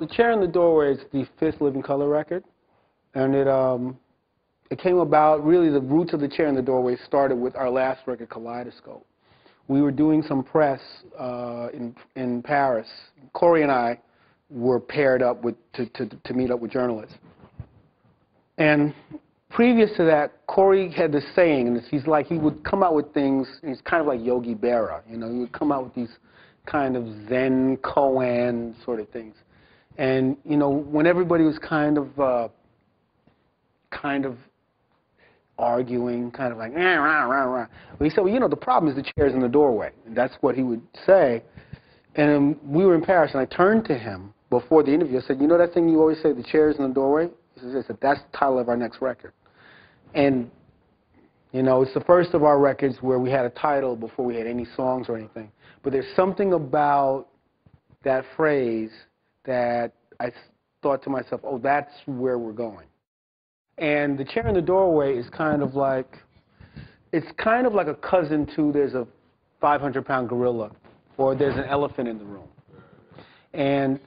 The Chair in the Doorway is the fifth Living Color record, and it came about, really the roots of The Chair in the Doorway started with our last record, Kaleidoscope. We were doing some press in Paris. Corey and I were paired up to meet up with journalists. And previous to that, Corey had this saying, and he would come out with things, he's kind of like Yogi Berra, you know, he would come out with these kind of Zen koan sort of things. And, you know, when everybody was kind of arguing, kind of like, rah, rah, rah, rah. Well, he said, well, you know, the problem is the chair's in the doorway. And that's what he would say. And we were in Paris, and I turned to him before the interview. I said, you know that thing you always say, the chair's in the doorway? He said, that's the title of our next record. And, you know, it's the first of our records where we had a title before we had any songs or anything. But there's something about that phrase that I thought to myself, oh, that's where we're going. And The Chair in the Doorway is kind of like, it's kind of like a cousin to there's a 500-pound gorilla or there's an elephant in the room. And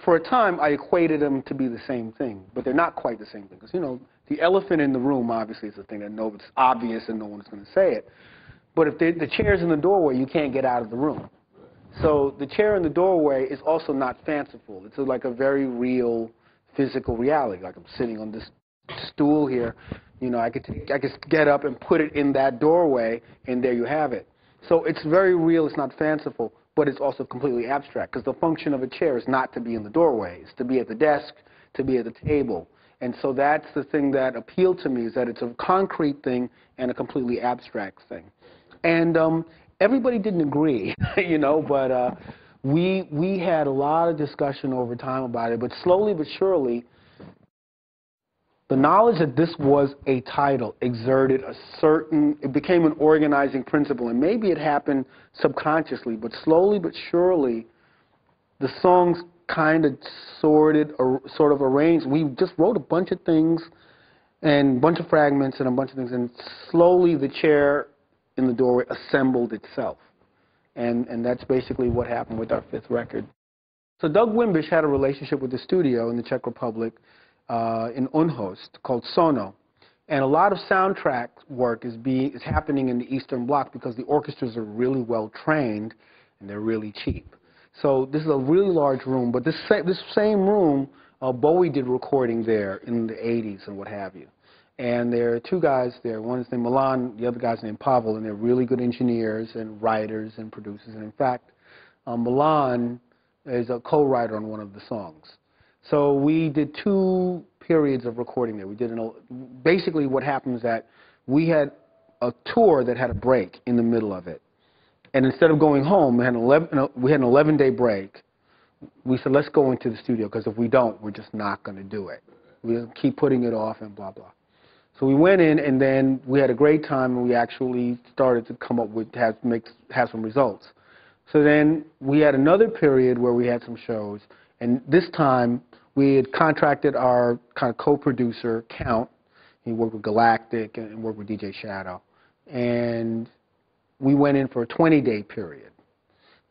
for a time, I equated them to be the same thing, but they're not quite the same thing. Because, you know, the elephant in the room obviously is the thing that it's obvious and no one's going to say it. But if the chair's in the doorway, you can't get out of the room. So The Chair in the Doorway is also not fanciful. It's like a very real physical reality. Like I'm sitting on this stool here, you know, I could get up and put it in that doorway, and there you have it. So it's very real, it's not fanciful, but it's also completely abstract, because the function of a chair is not to be in the doorway, it's to be at the desk, to be at the table. And so that's the thing that appealed to me, is that it's a concrete thing and a completely abstract thing. And everybody didn't agree, you know, but we had a lot of discussion over time about it, but slowly but surely, the knowledge that this was a title exerted it became an organizing principle. And maybe it happened subconsciously, but slowly but surely, the songs kind of sort of arranged. We just wrote a bunch of things and a bunch of fragments and a bunch of things, and slowly The Chair in the Doorway assembled itself. And that's basically what happened with our fifth record. So Doug Wimbish had a relationship with the studio in the Czech Republic, in Unhost, called Sono. And a lot of soundtrack work is happening in the Eastern Bloc because the orchestras are really well trained and they're really cheap. So this is a really large room, but this same room, Bowie did recording there in the 80s and what have you. And there are two guys there. One is named Milan, the other guy's named Pavel, and they're really good engineers and writers and producers. And in fact, Milan is a co-writer on one of the songs. So we did 2 periods of recording there. We did basically what happens is that we had a tour that had a break in the middle of it. And instead of going home, we had an 11-day break. We said, let's go into the studio, because if we don't, we're just not going to do it. We keep putting it off and blah, blah. So we went in, and then we had a great time, and we actually started to come up with, have some results. So then we had another period where we had some shows, and this time we had contracted our kind of co-producer, Count. He worked with Galactic and worked with DJ Shadow. And we went in for a 20-day period.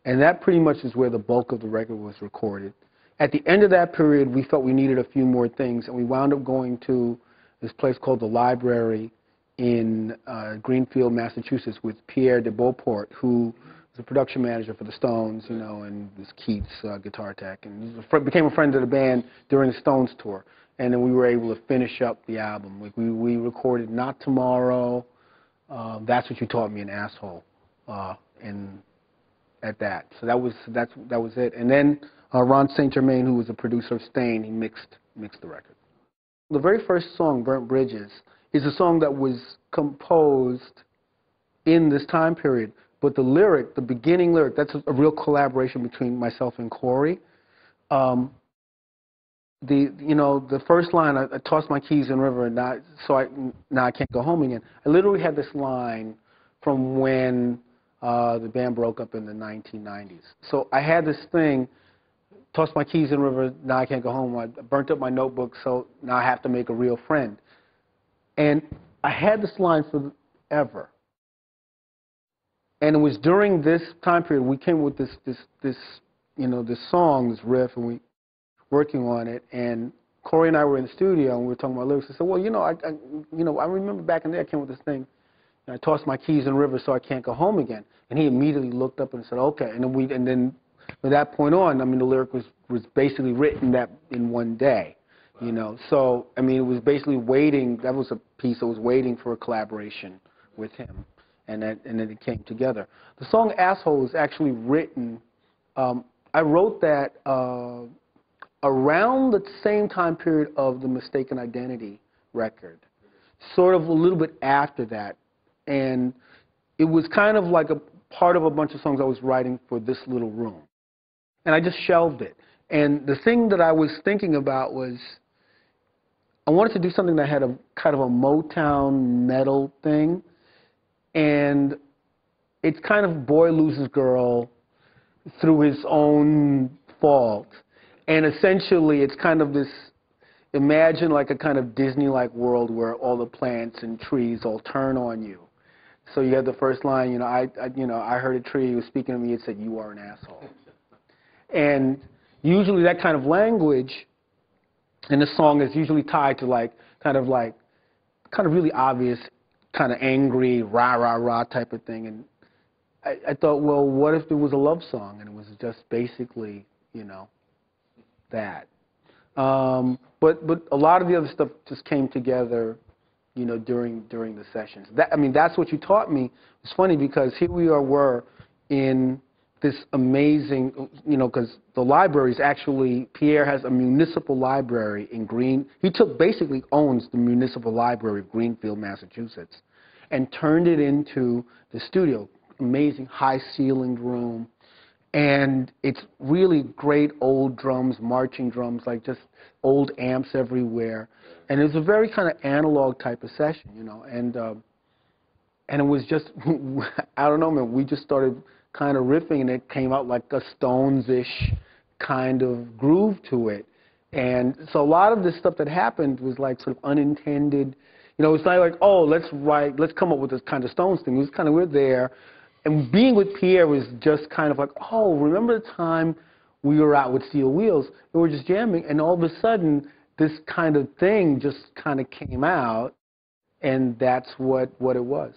And that pretty much is where the bulk of the record was recorded. At the end of that period, we felt we needed a few more things, and we wound up going to this place called the Library in Greenfield, Massachusetts, with Pierre de Beauport, who was a production manager for the Stones, you know, and this Keats guitar tech, and he became a friend of the band during the Stones tour. And then we were able to finish up the album. Like we recorded Not Tomorrow, That's What You Taught Me, an Asshole, at that. So that was it. And then Ron St. Germain, who was a producer of Stain, he mixed the record. The very first song, Burnt Bridges, is a song that was composed in this time period. But the lyric, the beginning lyric, that's a real collaboration between myself and Corey. The first line, I tossed my keys in the river, and now I can't go home again. I literally had this line from when the band broke up in the 1990s. So I had this thing, tossed my keys in the river, now I can't go home. I burnt up my notebook, so now I have to make a real friend. And I had this line forever. And it was during this time period we came with this song, this riff, and working on it, and Corey and I were in the studio, and we were talking about lyrics. I said, well, I remember back in the day I came with this thing, and I tossed my keys in the river so I can't go home again. And he immediately looked up and said, okay. And then from that point on, I mean, the lyric was basically written that in one day, So, I mean, it was basically waiting. That was a piece that was waiting for a collaboration with him, and then it came together. The song "Asshole" was actually written. I wrote that around the same time period of the Mistaken Identity record, sort of a little bit after that, and it was kind of like a part of a bunch of songs I was writing for This Little Room. And I just shelved it. And the thing that I was thinking about was I wanted to do something that had a kind of a Motown metal thing. And it's kind of boy loses girl through his own fault. And essentially it's kind of this, imagine like a kind of Disney-like world where all the plants and trees all turn on you. So you have the first line, I heard a tree was speaking to me. It said, "You are an asshole." And usually that kind of language in the song is usually tied to kind of really obvious, kind of angry, rah, rah, rah type of thing. And I thought, well, what if it was a love song and it was just basically, that. But a lot of the other stuff just came together during the sessions. That's what you taught me. It's funny because here we were in this amazing, because the library is actually, Pierre has a municipal library in he basically owns the municipal library of Greenfield, Massachusetts, and turned it into the studio. Amazing high-ceilinged room. And it's really great old drums, marching drums, like just old amps everywhere. And it was a very kind of analog type of session, and it was just, I don't know, man, we just started kind of riffing, and it came out like a Stones-ish kind of groove to it. And so a lot of this stuff that happened was like sort of unintended. It's not like, oh, let's come up with this kind of Stones thing. It was kind of, we're there. And being with Pierre was just kind of like, oh, remember the time we were out with Steel Wheels? We were just jamming, and all of a sudden, this kind of thing just kind of came out, and that's what it was.